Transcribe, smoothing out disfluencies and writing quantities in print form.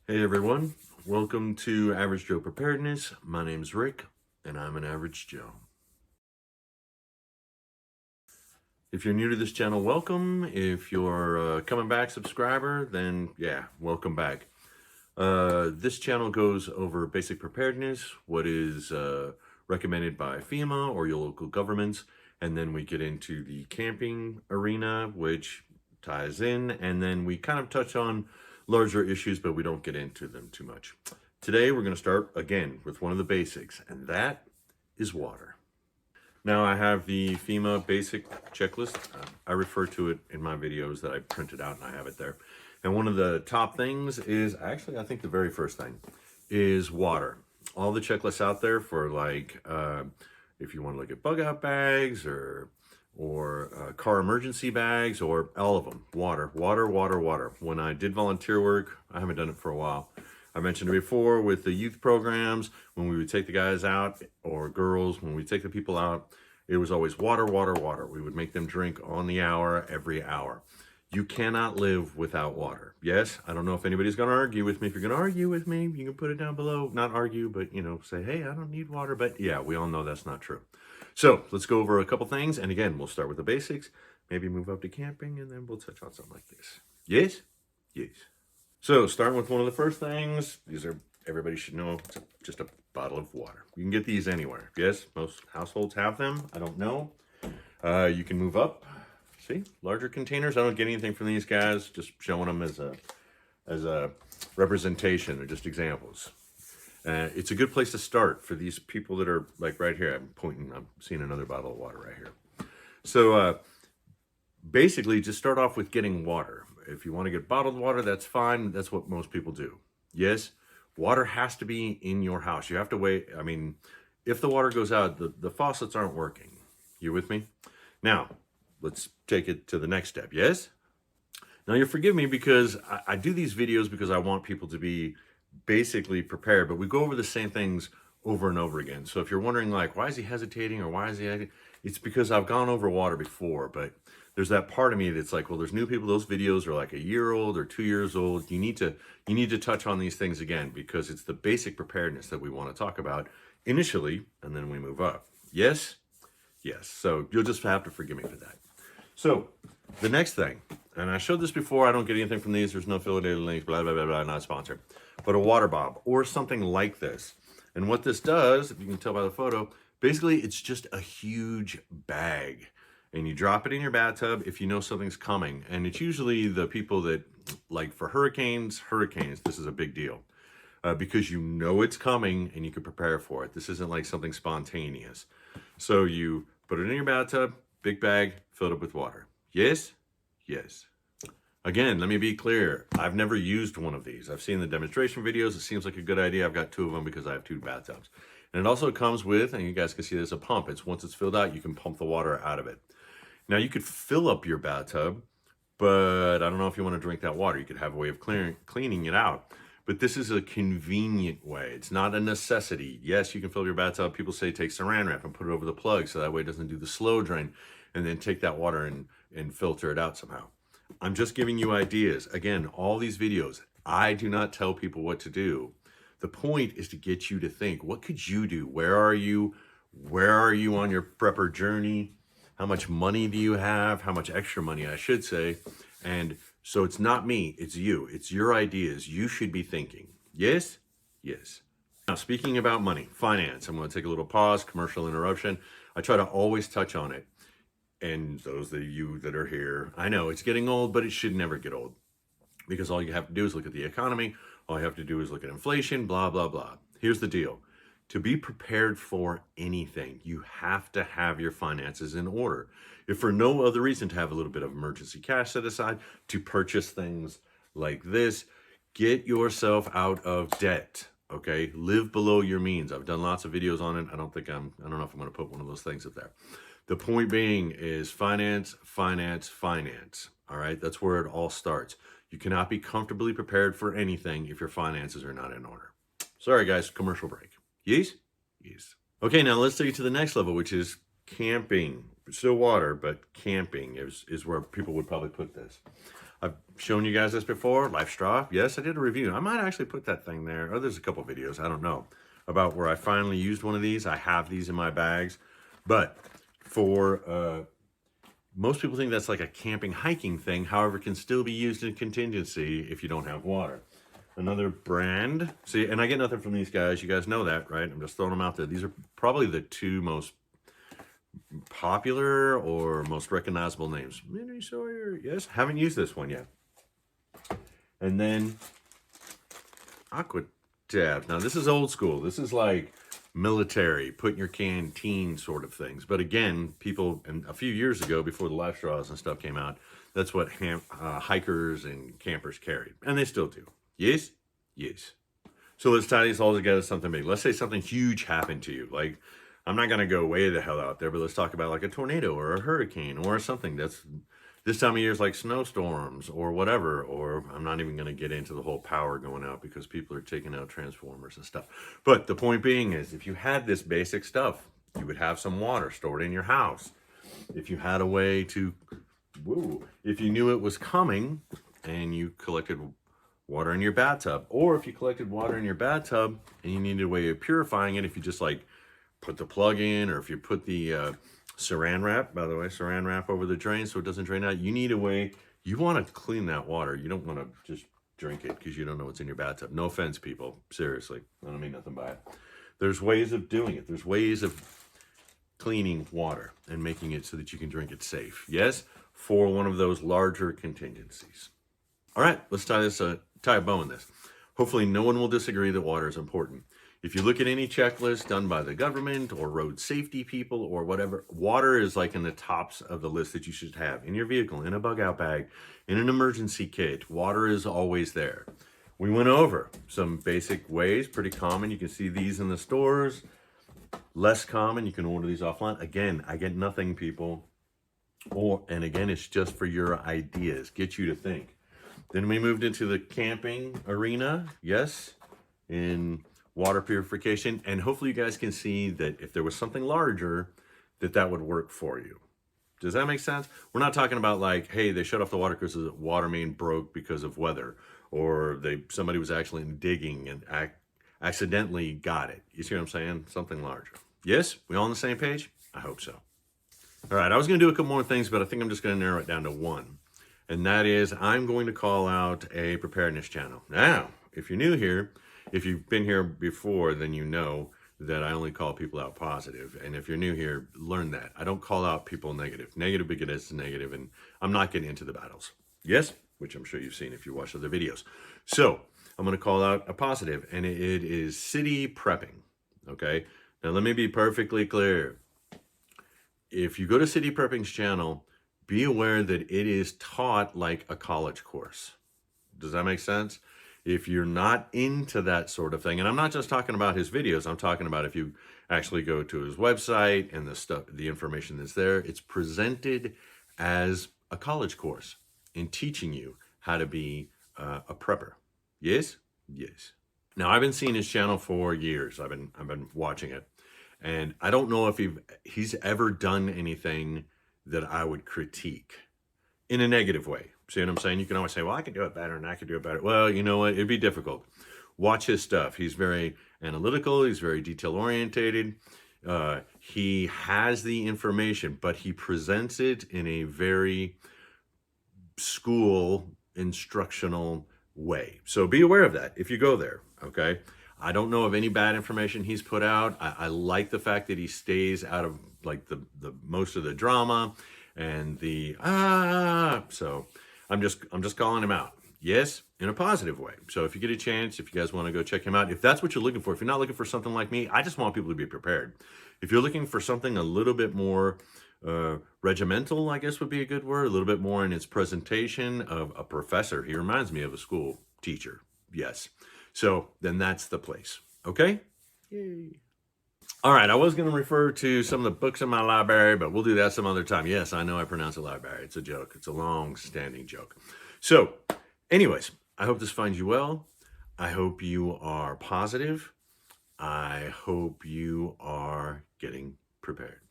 Hey everyone, welcome to Average Joe Preparedness. My name's Rick, and I'm an average Joe. If you're new to this channel, welcome. If you're a coming back subscriber, then yeah, welcome back. This channel goes over basic preparedness, what is recommended by FEMA or your local governments, and then we get into the camping arena, which ties in, and then we kind of touch on larger issues, but we don't get into them too much. Today, we're going to start again with one of the basics, and that is water. Now I have the FEMA basic checklist. I refer to it in my videos that I printed out and I have it there. And one of the top things is, actually I think the very first thing is water. All the checklists out there for like, if you want to look at bug out bags or car emergency bags, or all of them, water. When I did volunteer work, I haven't done it for a while. I mentioned it before with the youth programs, when we would take the guys out, or girls, when we take the people out, it was always water. We would make them drink on the hour, every hour. You cannot live without water. Yes, I don't know if anybody's going to argue with me. If you're going to argue with me, you can put it down below. Not argue, but, you know, say, hey, I don't need water. But yeah, we all know that's not true. So let's go over a couple things. And again, we'll start with the basics, maybe move up to camping, and then we'll touch on something like this. Yes? Yes. So starting with one of the first things, these are, everybody should know, it's just a bottle of water. You can get these anywhere. Yes, most households have them. I don't know. You can move up. See, larger containers. I don't get anything from these guys. Just showing them as a representation, or just examples. It's a good place to start for these people that are like right here. I'm seeing another bottle of water right here. So basically, just start off with getting water. If you want to get bottled water, that's fine. That's what most people do. Yes, water has to be in your house. You have to wait. I mean, if the water goes out, the faucets aren't working. You with me? Now, let's take it to the next step. Yes? Now, you'll forgive me because I do these videos because I want people to be basically prepared, but we go over the same things over and over again. So if you're wondering, like, why is he hesitating, or why is he, it's because I've gone over water before, but there's that part of me that's like, well, there's new people. Those videos are like a year old or 2 years old. You need to touch on these things again, because it's the basic preparedness that we want to talk about initially, and then we move up. Yes? Yes. So you'll just have to forgive me for that. So the next thing, and I showed this before, I don't get anything from these. There's no affiliated links, blah, blah, blah, blah, not sponsored. But a water bob or something like this. And what this does, if you can tell by the photo, basically it's just a huge bag. And you drop it in your bathtub if you know something's coming. And it's usually the people that, like for hurricanes, this is a big deal. Because you know it's coming and you can prepare for it. This isn't like something spontaneous. So you put it in your bathtub, big bag, filled up with water. Yes? Yes. Again, let me be clear. I've never used one of these. I've seen the demonstration videos. It seems like a good idea. I've got 2 of them because I have 2 bathtubs. And it also comes with, and you guys can see there's a pump. It's once it's filled out, you can pump the water out of it. Now you could fill up your bathtub, but I don't know if you want to drink that water. You could have a way of cleaning it out. But this is a convenient way. It's not a necessity. Yes, you can fill your bathtub. People say take saran wrap and put it over the plug so that way it doesn't do the slow drain, and then take that water and filter it out somehow. I'm just giving you ideas. Again, all these videos, I do not tell people what to do. The point is to get you to think, what could you do? Where are you? Where are you on your prepper journey? How much money do you have? How much extra money, I should say. And so it's not me, it's you. It's your ideas. You should be thinking. Yes? Yes. Now, speaking about money, finance, I'm going to take a little pause, commercial interruption. I try to always touch on it. And those of you that are here, I know it's getting old, but it should never get old. Because all you have to do is look at the economy. All you have to do is look at inflation, blah, blah, blah. Here's the deal. To be prepared for anything, you have to have your finances in order. If for no other reason, to have a little bit of emergency cash set aside to purchase things like this, get yourself out of debt, okay? Live below your means. I've done lots of videos on it. I don't know if I'm going to put one of those things up there. The point being is finance, finance, finance, all right? That's where it all starts. You cannot be comfortably prepared for anything if your finances are not in order. Sorry, guys, commercial break. Yes? Yes. Okay, now let's take it to the next level, which is camping. Still water, but camping is where people would probably put this. I've shown you guys this before, Life Straw. Yes, I did a review. I might actually put that thing there. Oh, there's a couple videos, I don't know, about where I finally used one of these. I have these in my bags. But for most people think that's like a camping, hiking thing. However, it can still be used in contingency if you don't have water. Another brand. See, and I get nothing from these guys. You guys know that, right? I'm just throwing them out there. These are probably the two most popular or most recognizable names. Mini Sawyer, yes, haven't used this one yet. And then Aqua Tab. Now this is old school. This is like military, put in your canteen sort of things. But again, people, and a few years ago, before the Life Straws and stuff came out, that's what hikers and campers carried, and they still do. Yes, yes. So let's tie these all together. Something big. Let's say something huge happened to you, like. I'm not going to go way the hell out there, but let's talk about like a tornado or a hurricane or something that's this time of year is like snowstorms or whatever. Or I'm not even going to get into the whole power going out because people are taking out transformers and stuff. But the point being is, if you had this basic stuff, you would have some water stored in your house. If you had a way to, if you knew it was coming and you collected water in your bathtub, or if you collected water in your bathtub and you needed a way of purifying it, if you just like put the plug in, or if you put the saran wrap, by the way, saran wrap over the drain so it doesn't drain out, you need a way, you want to clean that water. You don't want to just drink it because you don't know what's in your bathtub. No offense, people. Seriously, I don't mean nothing by it. There's ways of doing it. There's ways of cleaning water and making it so that you can drink it safe. Yes, for one of those larger contingencies. All right, let's tie a bow in this. Hopefully no one will disagree that water is important. If you look at any checklist done by the government or road safety people or whatever, water is like in the tops of the list that you should have in your vehicle, in a bug out bag, in an emergency kit. Water is always there. We went over some basic ways, pretty common. You can see these in the stores. Less common, you can order these offline. Again, I get nothing, people. And again, it's just for your ideas, get you to think. Then we moved into the camping arena, yes, in water purification, and hopefully you guys can see that if there was something larger, that would work for you. Does that make sense? We're not talking about like, hey, they shut off the water because the water main broke because of weather, or somebody was actually digging and accidentally got it. You see what I'm saying? Something larger. Yes? We all on the same page? I hope so. All right, I was going to do a couple more things, but I think I'm just going to narrow it down to one. And that is, I'm going to call out a preparedness channel. Now, if you're new here, if you've been here before, then you know that I only call people out positive. And if you're new here, learn that. I don't call out people negative. Negative because it's negative, and I'm not getting into the battles. Yes? Which I'm sure you've seen if you watch other videos. So, I'm going to call out a positive, and it is city prepping. Okay? Now, let me be perfectly clear. If you go to City Prepping's channel, be aware that it is taught like a college course. Does that make sense? If you're not into that sort of thing, and I'm not just talking about his videos, I'm talking about if you actually go to his website and the information that's there, it's presented as a college course in teaching you how to be a prepper. Yes? Yes. Now, I've been seeing his channel for years. I've been watching it, and I don't know if he's ever done anything that I would critique in a negative way. See what I'm saying? You can always say, well, I could do it better and I could do it better. Well, you know what? It'd be difficult. Watch his stuff. He's very analytical. He's very detail orientated. He has the information, but he presents it in a very school instructional way. So be aware of that if you go there, okay? I don't know of any bad information he's put out. I like the fact that he stays out of like the most of the drama and so I'm just calling him out. Yes, in a positive way. So if you get a chance, if you guys want to go check him out, if that's what you're looking for, if you're not looking for something like me, I just want people to be prepared. If you're looking for something a little bit more regimental, I guess would be a good word, a little bit more in its presentation of a professor. He reminds me of a school teacher. Yes. So then that's the place. Okay? Yay. All right, I was going to refer to some of the books in my library, but we'll do that some other time. Yes, I know I pronounce it library. It's a joke. It's a long-standing joke. So, anyways, I hope this finds you well. I hope you are positive. I hope you are getting prepared.